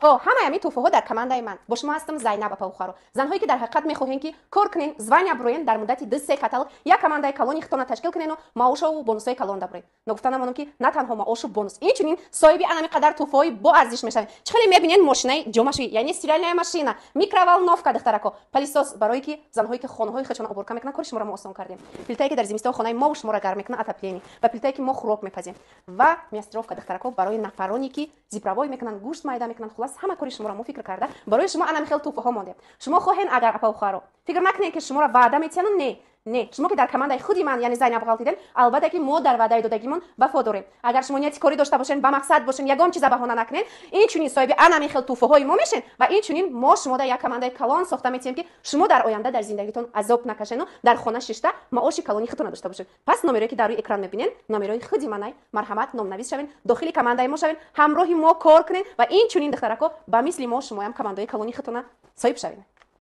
ҳамаи ҳамин тӯҳфаҳо дар командаи ман. Бо шумо ҳастам Зайнаб Апаухаро. Занҳое ки дар ҳақиқат мехоҳем ки кор кунен, звания броен дар муддати 2-3 катал як командаи калони хитона ташкил кунену маошову бонусҳои калон дабуред. Нагуфта намонам ки на танҳо маошу бонус, инчунин соҳиби анами қадар тӯҳфаҳои бо арзиш мешавем. Чӣ хеле мебинен мошинаи ҷомашӯӣ, яъне стиральная машина, микроволновка духтарако, палисос барое ки занҳое ки хонаҳои худшона уборка мекунанд кори шуморо мо осон кардем. Плитае ки дар зимистон хонаи мо шуморо гарм мекунад отопление ва плитае ки мо хӯрок мепазем ва мястировка духтарако барои нафароне ки зиправой мекунанд, гӯшт майда мекунанд, хулос ҳама кори шуморо мо фикр карда барои шумо анами хел тӯҳфаҳо мондем. Шумо хоҳен агар Апаухаро фикр накунед ки шуморо ваъда метиҳану не шумо ки дар командаи худи ман яъне Зайнаб ғалтидем, албатта ки мо дар ваъдаи додагимон вафо дорем. Агар шумо нияти кори дошта бошен, ба мақсад бошен, ягон чиза баҳона накунед, инчунин соҳиби анами хел тӯҳфаҳои мо мешен ва инчунин мо шумода як командаи калон сохта метиҳем ки шумо дар оянда дар зиндагитон азоб накашену дар хона шишта маоши калони худтона дошта бошед. Пас номерое ки дар рӯи экран мебинен, номерои худи манай, марҳамат, номнавис шавен, дохили командаи мо шавен, ҳамроҳи мо кор кунен ва инчунин духтарако ба мисли мо шумоям командаи калони худтона соҳиб шавен.